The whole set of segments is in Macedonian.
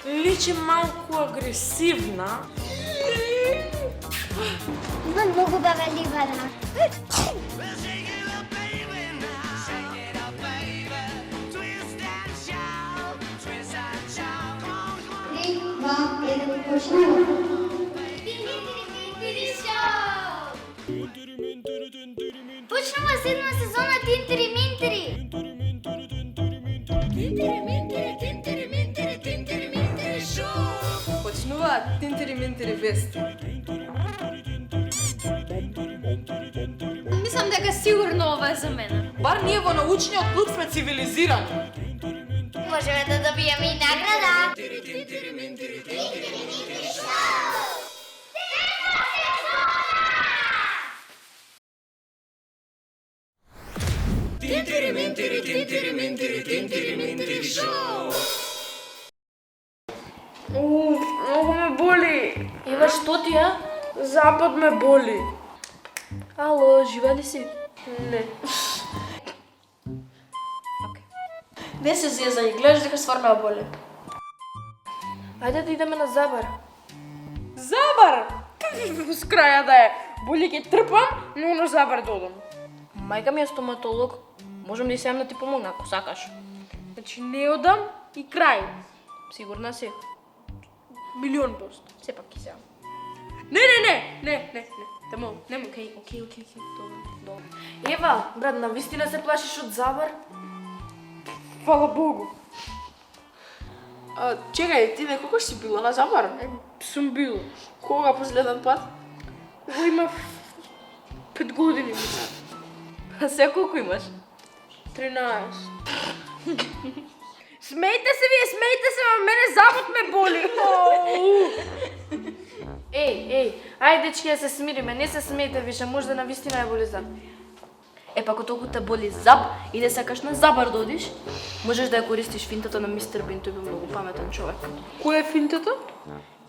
Личи малку агресивна. Има многу бавеливана. 3, 2, 1, почнемо. Почнемо седма сезона Тинтери Минтери. Почнуваат Тинтери-минтери вести. Мислам дека сигурно ова е за мене. Бар ние во научниот клуб сме цивилизирани. Можеме да добиеме и награда. Многу ме боли. Ева, што ти е? Запад ме боли. Ало, жива ли си? Не. Не се зезај, гледаш дека стварно ја боли. Ајде да идеме на забар. Забар! С краја да е. Боли ќе трпам, но на забар да одам. Мајка ми е стоматолог. Можам да ја да ти помогна ако сакаш. Значи не одам и крај. Сигурна си? 1,000,000%. Сепак ќе се. Не. Тамо, нема. Океј. Добро. Ева, брат, навистина се плашиш од забар? Фала Богу. Чекај, ти некогаш си била на забар? Сум бил. Кога последен пат? Го имав 5 години. А сега колку имаш? 13. Смејте се, ма мене забот ме боли. Еј, ајде дечки да се смириме, не се смејте више, можда навистина ја боли заб. Е, па ако толку те боли заб и да сакаш на забар да одиш, можеш да ја користиш финтата на мистер Бин, тој би многу паметен човек. Која е финтата?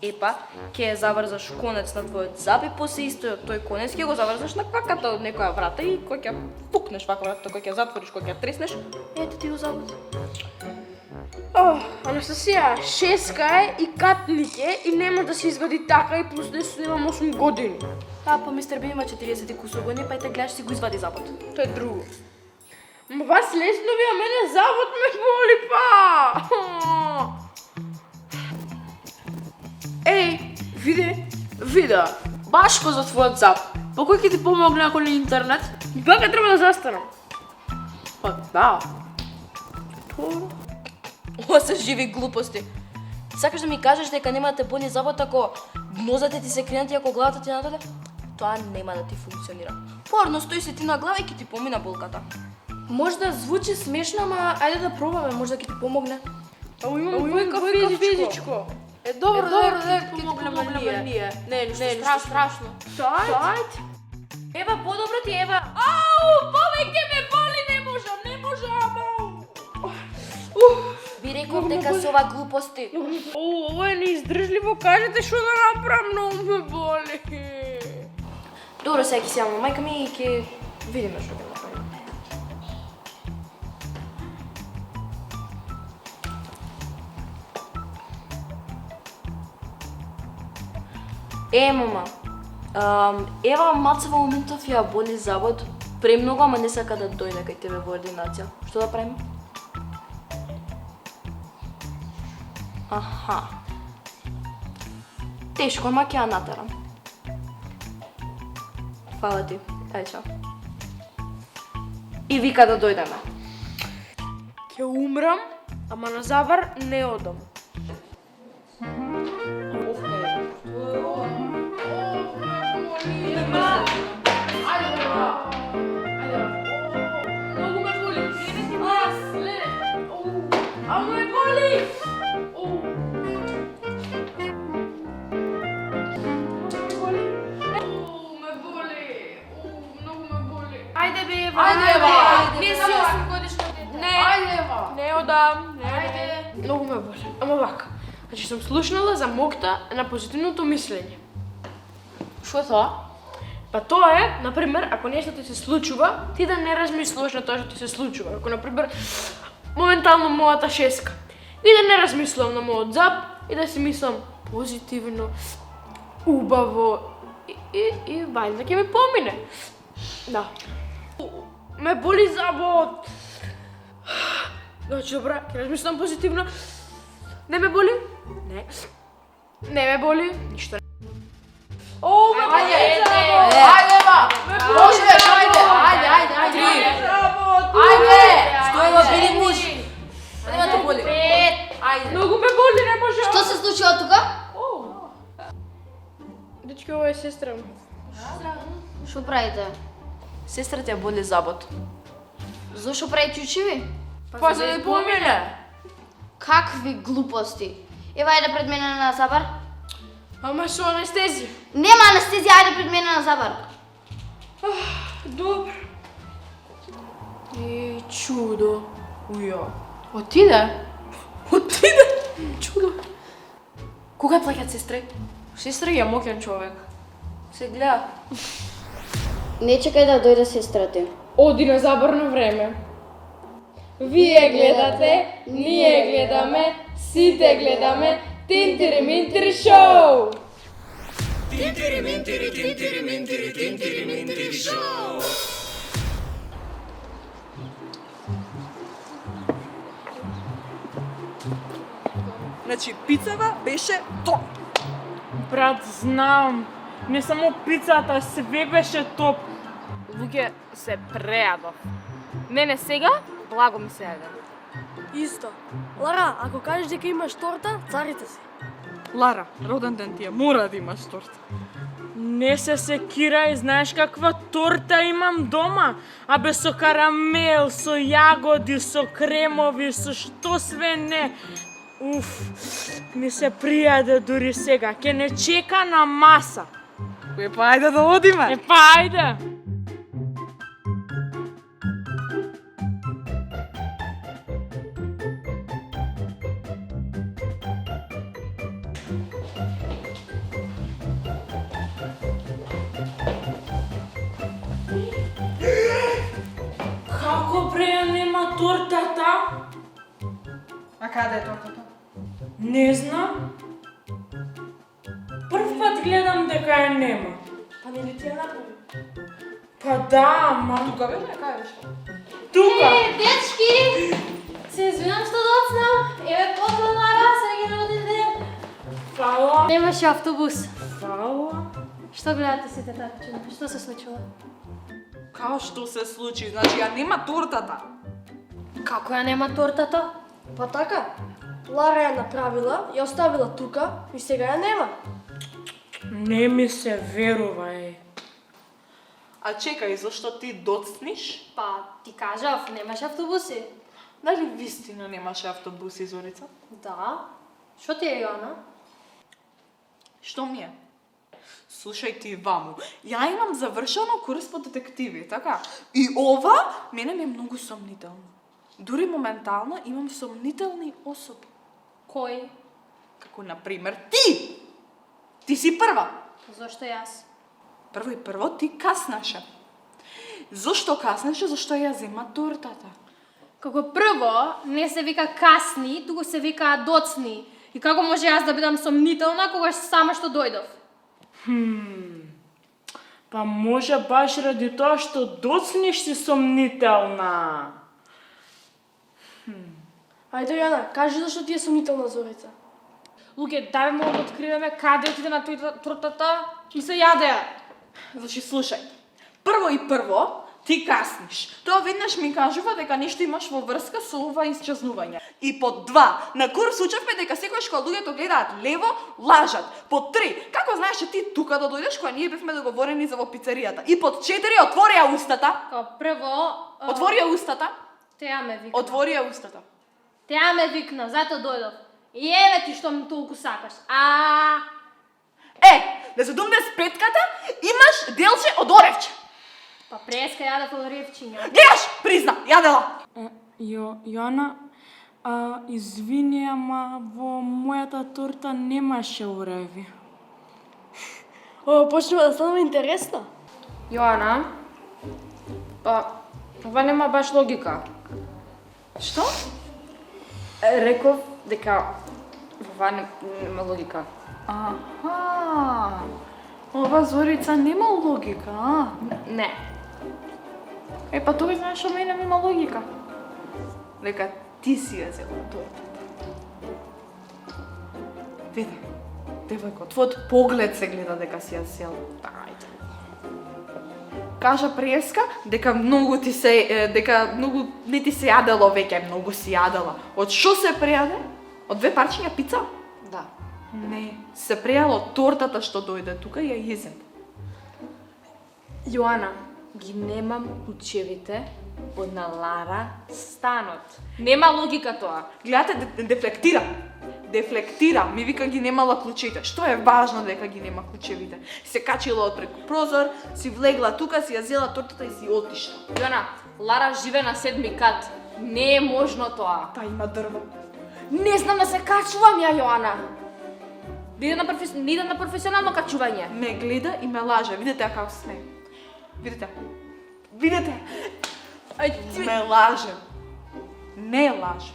Епа, ќе ја заврзаш конец на твојот заб и после исто тој конец ќе го заврзаш на каката од некоја врата и кој ќе пукнеш вака вратата, кој ќе затвориш, кој ќе треснеш, ете ти го забот. Анастасија, 6 е и катник е и нема да се извади така и плюс да снимам 8 години. Па мистер Бин има 40 и кусор години, па и те гледаш си го извади забот. Тоа е друго. Ма вас лесно ви, а мене забот ме боли па! Еј, виде, башко за твојот заб. Па кој ќе ти помогне ако не интернет? Бака треба да застанам. Па да. Ова се живи глупости. Сакаш да ми кажеш дека нема да те боли забот ако нозете ти се кренати, ако главата ти е надоле? Тоа нема да ти функционира. Порно стои си ти на глава и ќе ти помина болката. Може да звучи смешно, ама ајде да пробаме, може да ќе ти помогне. Ау имам двојка физичко. Е, добро, ќе ќе ти помогнеме ние. Не е ништо ништо страшно. Тајт? Ева, подобро ти, Ева. Ау, повеќе ме боли, не можам. Ви реков дека се ова глупости. Ова е неиздржливо, кажете што да направам, многу ме боли. Добро, сега ќе се јавам мајка ми и ќе видиме што ќе направиме. Мама, Ева маца во моментов ја боли забот премногу, ама не сака да дојде кај тебе во ординација. Што да правиме? Аха. Тешко, ама ќе ја натерам. Фала ти. Ај, чао. И вика да дојдеме. Ќе умрам, ама на забар не одам. Ајде бе, Ајде, Ева, не си 8 годишно дете. Не одам. Ајде. многу ме боли. Ама вака. Значи сум слушнала за моќта на позитивното мислење. Што е тоа? Па тоа е, например, ако нешто ти се случува, ти да не размислуваш на тоа што ти се случува. Ако, например, моментално мојата шеска. И да не размислувам на мојот зап и да си мислам позитивно, убаво и вајда ќе ми помине. Да. Ме боли забот. Значи, добра, ќе размислам позитивно. Не ме боли? Не. Не ме боли? Ништо не. О, ме боли забот! Ајде, ба! Можеш, ајде! Ајде! Стоева, биди муж. Нема те боли. Ајде! Многу ме боли, не може. Што се случува тука? Дечки, ова е сестра ми. Што правите? Сестра ти ја боли забот. Зошто правите учиви? Па за да помине! Какви глупости? Ева, ајде пред мене на Забар. Ама со анестезија. Нема анестезија, ајде пред мене на Забар. Добро. И чудо. Уја. Отиде? Отиде. Чудо. Кога плаќат сестри? Сестра е моќен човек. Се гледа. Не чекај да дојде сестра ти. Оди на заборно време. Вие гледате, ние гледаме, сите гледаме Тинтири Минтири шоу! Значи, пицава беше топ. Брат, знам. Не само пицата, све беше топ. Луѓе се прејадов. Мене сега благо ми се јаде. Исто. Лара, ако кажеш дека имаш торта, царите си. Лара, роден ден ти е, мора да имаш торта. Не се секирај, знаеш каква торта имам дома? Абе со карамел, со јагоди, со кремови, со што све не. Уф, ми се пријаде дури сега. Ке не чека на маса. Кој па ајде да одиме. Е па ајде. Како бре ја нема тортата? А каде е тортата? Не знам. Прв пат гледам дека ја нема. Па нели ти ја направи? Па да, ама... Тука беше, каде беше? Тука! Дечки! Се извинам што доцнам. Еве поклон на вас, ги роден ден. Фала. Немаше автобус. Фала. Што гледате сите така чудно? Што се случило? Као што се случи, значи ја нема тортата. Како ја нема тортата? Па така. Лара ја направила, ја оставила тука и сега ја нема. Не ми се верува, е. А чекај, зашто ти доцниш? Па, ти кажав, немаше автобуси. Дали вистина немаше автобуси, Зорица? Да. Што ти е, Јоана? Што ми е? Слушај ти ваму, ја имам завршено курс по детективи, така? И ова мене ми е многу сомнително. Дури моментално имам сомнителни особи. Кој? Како, например, ти! Ти си прва. Зошто јас? Прво и прво, ти каснаше. Зошто каснеше? Зашто ја зема тортата. Како прво, не се вика касни, туку се вика доцни. И како може јас да бидам сомнителна кога сама што дојдов? Па може баш ради тоа што доцниш си сомнителна. Ајде, Јана, кажи зашто ти е сомнителна Зорица. Луѓе, дај му да откриваме каде отиде на тортата и се јаде ја. Значи, слушај, прво и прво, ти касниш. Тоа веднаш ми кажува дека нешто имаш во врска со ова исчезнување. И под 2, на курс учевме дека секојаш кога луѓето гледаат лево, лажат. Под 3, како знаеше ти тука да дојдеш кога ние бевме договорени за во пицеријата. И под 4, отвори ја устата. Као прво, Отвори ја устата. теа ме викна. Отвори ја устата. Теа ме викна, зато дојдов. И еве ти што ми толку сакаш. На 75-ката имаш делче од оревче. Па преска јадев од ревчиња. Гледаш, призна, јадела. Јоана, Извини, ама во мојата торта немаше ореви. Ова почнува да станува интересно. Јоана, па, ова нема баш логика. Што? Реков дека ова нема логика. Аха. Ова Зорица нема логика, а? Не. Па тој знаеш што мене има логика. Дека ти си ја зела тортата. Види, девојко, твојот поглед се гледа дека си ја зела. Ајде. Кажа Преска дека многу ти се дека многу не ти се јадело веќе, многу си јадела. Од што се прејаде? Од 2 парчиња пица? Да. Не, се прејало тортата што дојде тука и ја изем. Јоана, ги немам ключевите од на Лара станот. Нема логика тоа. Гледате, дефлектира. Дефлектира, ми вика ги немала клучевите. Што е важно дека ги нема клучевите? Се качила од преку прозор, си влегла тука, си ја зела тортата и си отишла. Јоана, Лара живе на 7-ми кат. Не е можно тоа. Па има дрво. Не знам да се качувам ја, Јоана. Не идам на професионално качување. Ме гледа и ме лаже. Видите како сме. Видите? Видите? Ме лаже. Не лаже.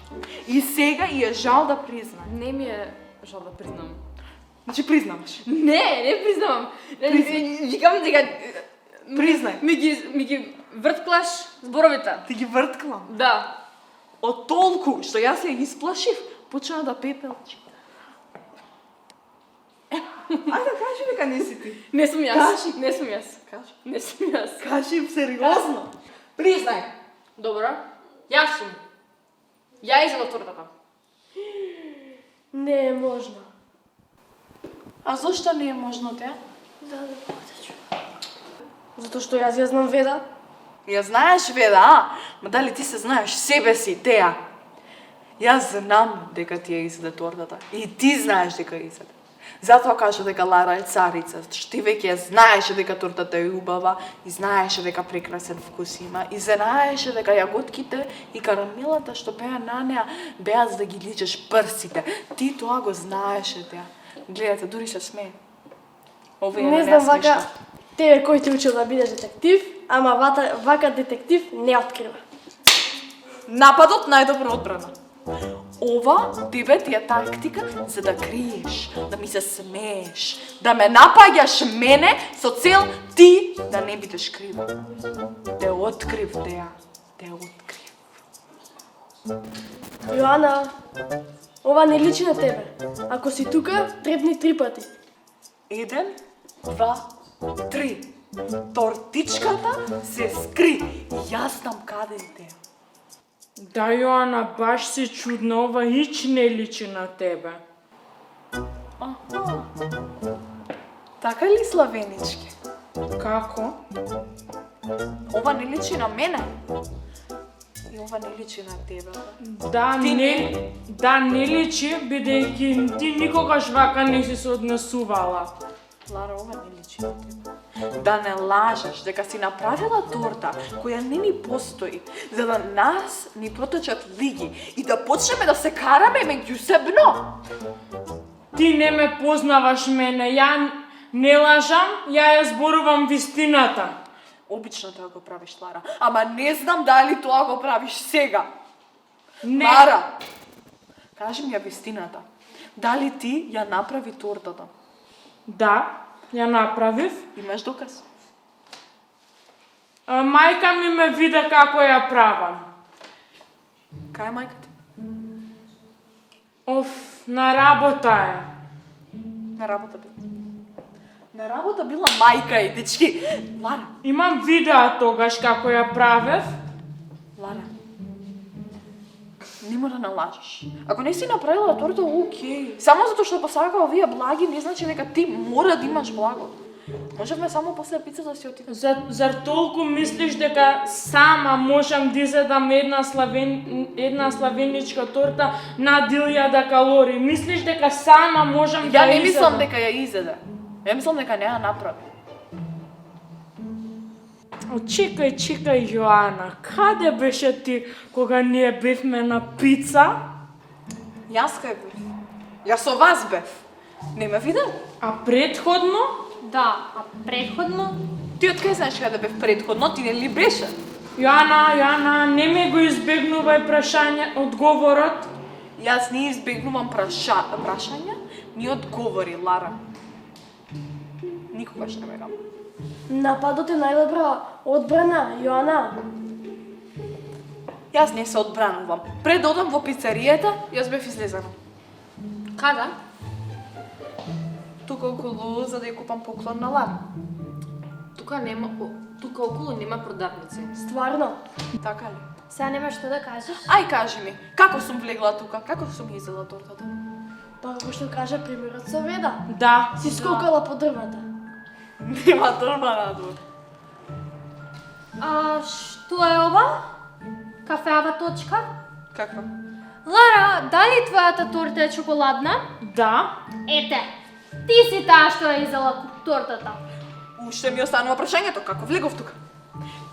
И сега и е жал да призна. Не ми е жал да признам. Значи признаваш. Не признавам. Викам дека Признај. ми ги вртклаш зборовите. Ти ги врткла. Да. Од толку што јас ја исплашив, почна да пепелчи. Ајде кажи дека не си ти. Не сум јас. Кажи. Не сум јас. Кажи. Не сум јас. Кажи сериозно. Признај. Добро. Јас сум. Ја изела тортата. Не е можно. А зошто не е можно теа? Затоа што јас ја знам Веда. Ја знаеш Веда, а? Ма дали ти се знаеш себе си, Теа? Јас знам дека ти ја изеде тортата. И ти знаеш дека ја изеде. Затоа кажа дека Лара е царица, што ти веќе знаеше дека тортата е убава и знаеше дека прекрасен вкус има и знаеше дека јаготките и карамелата што беа на неа беа за да ги личеш прсите. Ти тоа го знаеше, Теа. Гледате, дури се смее. Ова е Не знам вака, тебе кој ти учил да бидеш детектив, ама вака детектив не открива. Нападот најдобра одбрана. Ова тебе ти е тактика за да криеш, да ми се смееш, да ме напаѓаш мене со цел ти да не бидеш крива. Те открив, Теа. Те открив. Јоана, ова не личи на тебе. Ако си тука, трепни 3 пати. 1, 2, 3. Тортичката се скри. Јас знам каде е Теа. Да, Јоана, баш си чудна, ова ич не личи на тебе. Аха. Така ли, Славенички? Како? Ова не личи на мене. И ова не личи на тебе. Да, Ти не личи, бидејќи ти никогаш вака не си се однесувала. Лара, ова не личи на тебе. Да не лажеш дека си направила торта која не ни постои, за да нас ни протечат лиги и да почнеме да се караме меѓусебно. Ти не ме познаваш мене, ја не лажам, ја зборувам вистината. Обично тоа го правиш, Лара, ама не знам дали тоа го правиш сега. Не. Лара, кажи ми ја вистината. Дали ти ја направи тортата? Да, ја направив. Имаш доказ? Мајка ми ме виде како ја правам. Кај е мајка ти? На работа е. На работа била. На работа била мајка и дечки. Лара, Имам видео тогаш како ја правев. Лара, нема да налажеш. Ако не си направила торта, окей. Само затоа што посакава овие благи, не значи дека ти мора да имаш благо. Можевме само после пицата да си отидеме. Зар толку мислиш дека сама можам да изедам една славеничка торта на 1000 калории? Мислиш дека сама можам да Ја не изедам? мислам дека ја изеде. Ја мислам дека не ја направи. Чекај, Јоана, каде беше ти кога ние бевме на пица? Јас кај бев? Јас со вас бев. Не ме видел? А предходно? Да, а предходно? Ти откај знаеш каде бев предходно? Ти не ли беше? Јана, не ме го избегнувај прашање, одговорот. Јас не избегнувам прашања, ми одговори Лара. Никогаш не верам. Нападот е најдобра одбрана, Јоана. Јас не се одбранувам. Пред да одам во пицеријата, јас бев излезена. Када? Тука околу за да ја купам поклон на Лара. Тука околу нема продавници. Стварно. Така ли? Сега немаш што да кажеш? Ај кажи ми, како сум влегла тука? Како сум изела тортата? Па како што кажа примерот со Веда. Да. Си скокала по дрвата. Нема дрва надвор. А што е ова? Кафеава точка? Каква? Лара, дали твојата торта е чоколадна? Да. Ете, ти си таа што ја изела тортата. Уште ми останува прашањето, како влегов тука?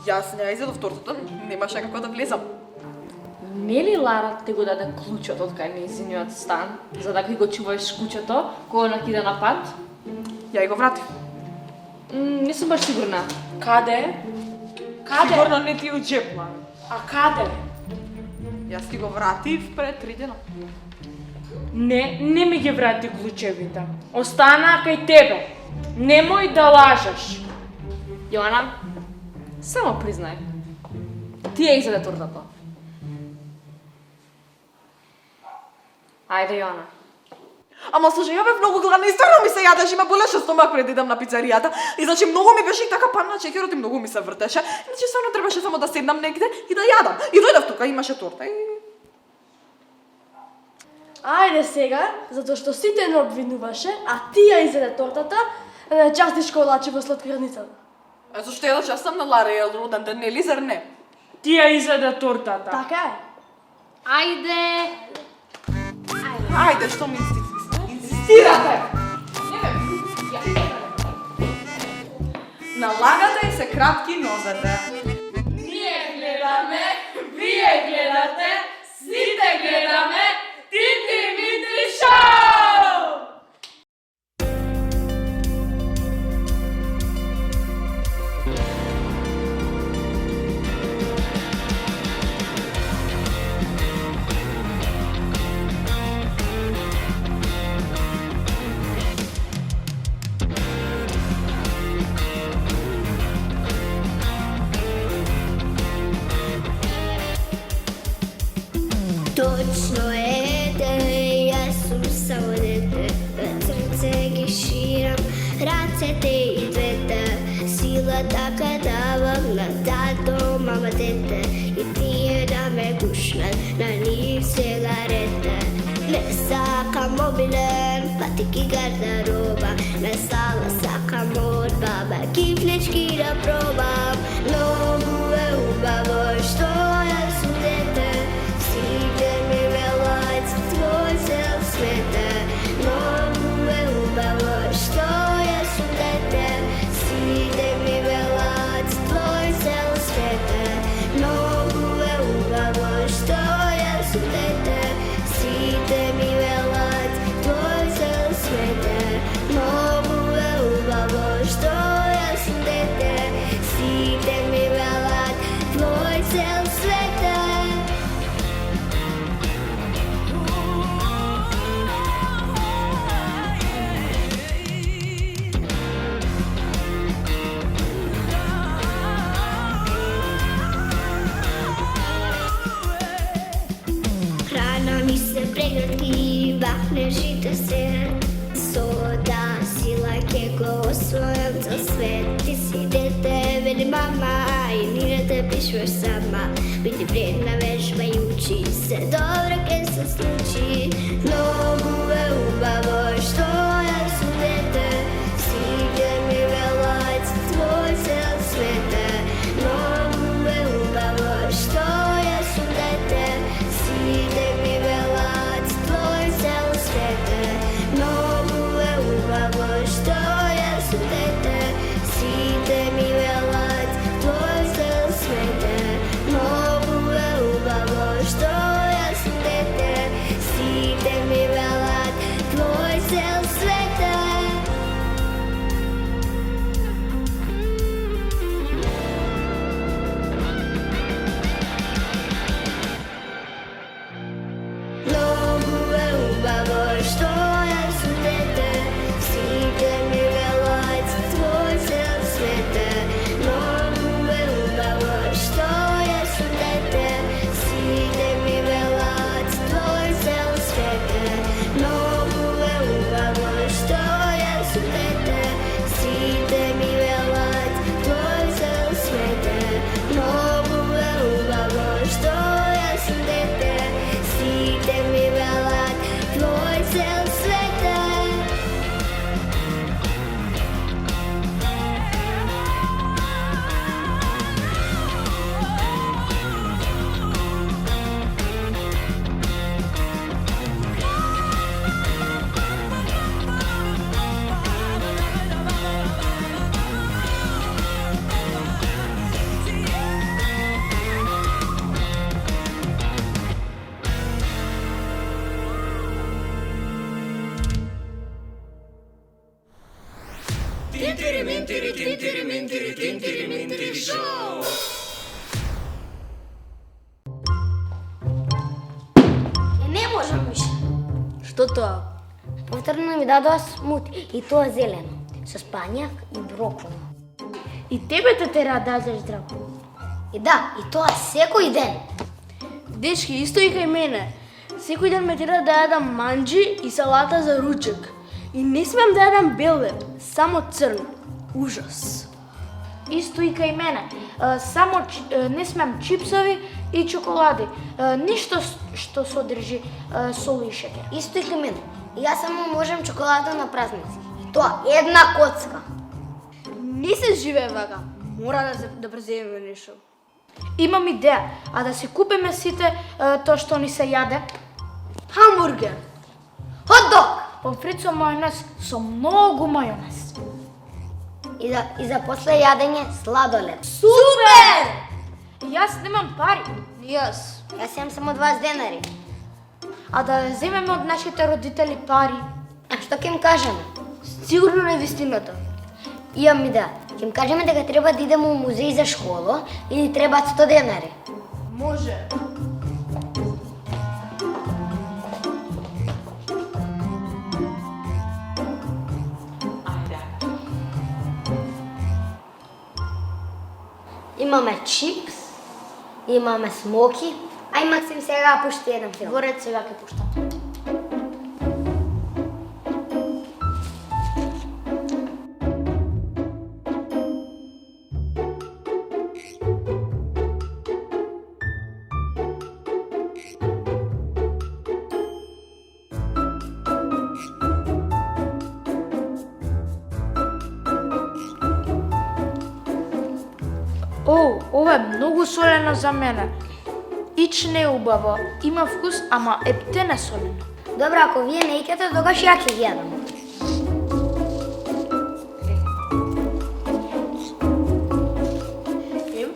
Јас не ја изедов тортата, немаше како да влезам. Нели Лара те го даде клучот од кај нејзиниот стан, за да ги го чуваеш куќето, кога она кида на пат? Ја и го вратив. Не сум баш сигурна. Каде? Сигурно не ти од джеп, Лара. А каде? Јас ти го вратив пред 3 дена. Не ми ги врати клучевите. Остана кај тебе. Немој да лажеш. Јоана, само признај. Ти ја изеде тортата. Ајде, Јоана. Ама слушај, ја бев многу гладна и стварно ми се јадеш, има болеше стомак пред да идам на пицеријата. И значи многу ми беше и така падна чекерот и многу ми се вртеше. Значи стварно требаше само да седнам негде и да јадам. И дојдов тука, имаше торта и... Ајде сега, затоа што сите не обвинуваше, а ти ја изеде тортата, да не частиш колачи во сладкарницата. А зашто ја да частам на Лара ја роден ден, нели зар не? Ти ја изеде тортата. Така е. Ајде. Ајде, што ми инсистирате? На лагата и се кратки нозете. Ние гледаме, вие гледате, сите гледаме, Тити Митри Шоу! Точно ете, јас сум само дете, од срце ги ширам, рацете и двете, сила така давам на тато, мама, дете, и тие да ме гушнат на нив сигарете. Не сакам мобилен, патики гардероба, не сала сакам од баба, кифлечки да пробам, многу е убаво што јас сум дете. Сите ми велат, твој цел свете, многу е убаво што јас сум дете. Сите ми велат, твој цел свете, многу е убаво што јас сум дете. Сите ми велат, твој цел свете, многу е убаво што јас сум дете. Сите ми велат, твој цел свете. Hrana mi se pregratki, bahne žite se. Soda, sila keko, osvojam za svet. Ti si dete, veli mama, i ni ne te pišveš sama. Biti vrijedna vežbajući se, dobro kaj se sluči. Mnogu je ubavo što ja su dete. Side mi velać, tvoj cel svete. Mnogu je ubavo što ja su dete. Side mi velać, tvoj cel svete. Mnogu je ubavo što ja su dete. Side mi velać, tvoj cel svete. Mnogu je ubavo što ja su dete. убаво, што ја сум дете. Сите ми велат твој цел свет е. Многу е убаво, што ја сум дете. Сите ми велат твој цел свет е. Многу е убаво, што ја сум дете. Сите ми велат твој цел свет е. Многу е убаво, што ја сум дете. Сите ми велат твој цел свет е. Не можам више. Што тоа? Повторно ми дадоа смут и тоа зелено, со спањак и броколи. И тебе те тера да ядеш дракон. И да, и тоа секој ден. Дечки, исто и кај мене. Секој ден ме тера да јадам манџи и салата за ручек. И не смем да јадам бел леб, само црн. Ужас. Исто и кај мене. Само не смем чипсови и чоколади. Ништо што содржи сол и шеќер. Исто и кај мене. И јас само можам чоколада на празници. И тоа една коцка. Не се живее вака. Мора да преземеме нешто. Имам идеја, а да се купиме сите тоа што ни се јаде. Хамбургер. Хот-дог! Помфрит со мајонез, со многу мајонез. И за после јадење сладолед. Супер! Јас немам пари, Јас. Јас имам само 20 денари. а да земеме од нашите родители пари. А што ќе им кажеме? Сигурно не вистината. Имам идеја. Ќе им кажеме дека треба да идеме у музеј за школа и ни требаат 100 денари. Може. Имаме чипс, имаме смоки, ај Максим сега пушти еден филм. Во ред сега ќе пуштам. О, ова е многу солено за мене. Ич не е убаво, има вкус, ама ептене солено. Добро, ако вие не икате, тогаш ја ќе ги јадам.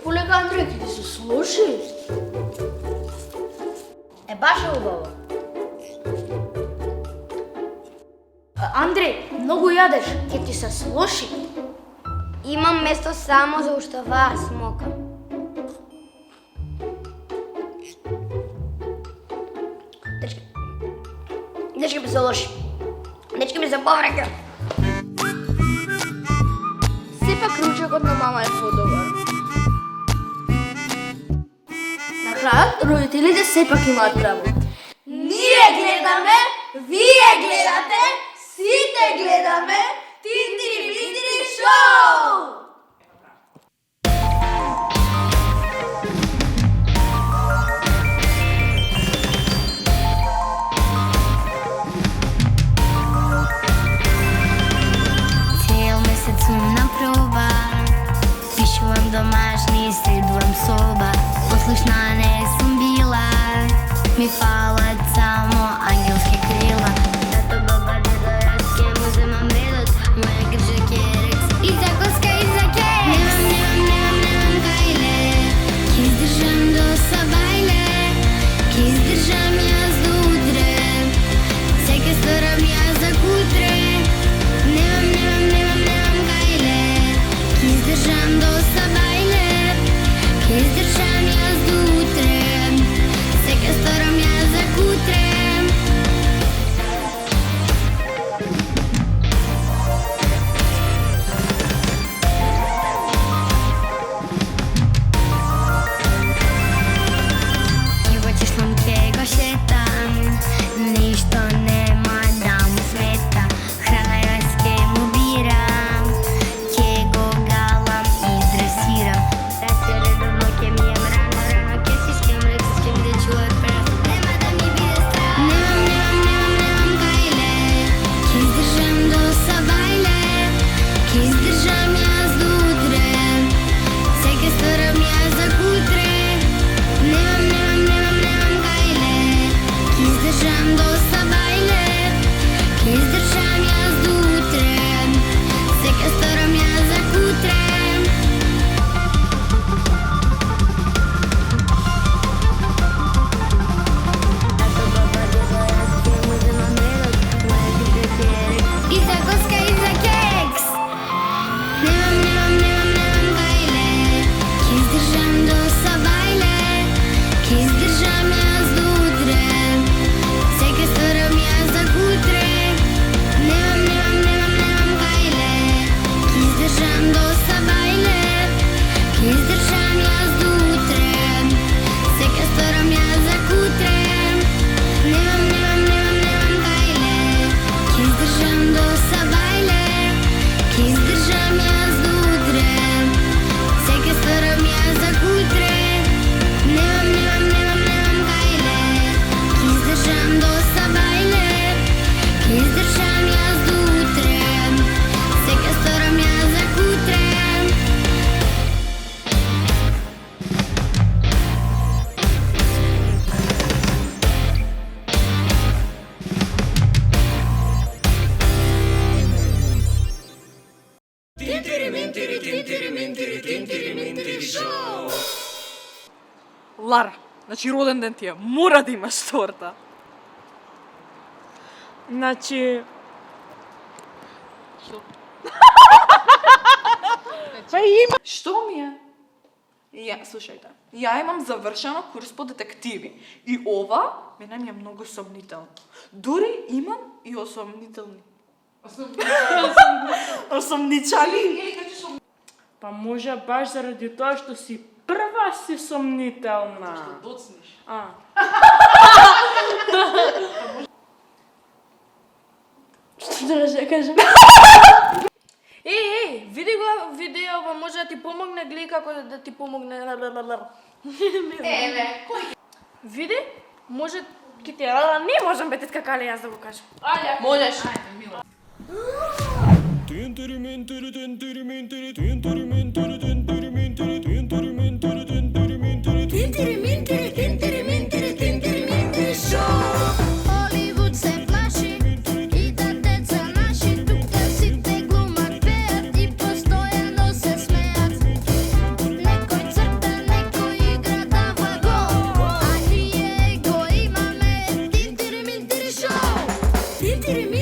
Полека, Андреј, ќе ти се слуши. Е, баш е убаво. Андреј, многу јадеш, ќе ти се слоши. Имам место само за уштава смока. Дечки ми се лоши. Дечки ми се повреќа. Сепак ручекот на мама е подобар. На крајот, родителите сепак имаат право. Ние гледаме, вие гледате, сите гледаме Тиндири Биндири шоу! Цел месец сум на проба, пишувам домашни, следувам соба. Послушна не сум била, ми фалат само ангелски крила. Тато, баба, дедо, јас ќе му земам редот, моја гржа ќе рекс и закоска и Лара, значи роден ден ти е, мора да имаш торта. Значи, Што ми е? Ја, слушајте, ја имам завршено курс по детективи и ова мене ми е многу сомнително. Дури имам и осомнителни. Осомничали? па може баш заради тоа што си прва си сомнителна. Што доцниш. Што требаше да кажам? Види го видео, може да ти помогне, гледај како да ти помогне. Види? Може ќе ти не можам бе тетка Кале јас да го кажам. Можеш. Hollywood se plaši i da deca naši tuka site glumak pejat i postojano se smejat. Nekoj crta, nekoj igra dava gol, a nije go imame Tintiri Mintiri Show. Tintiri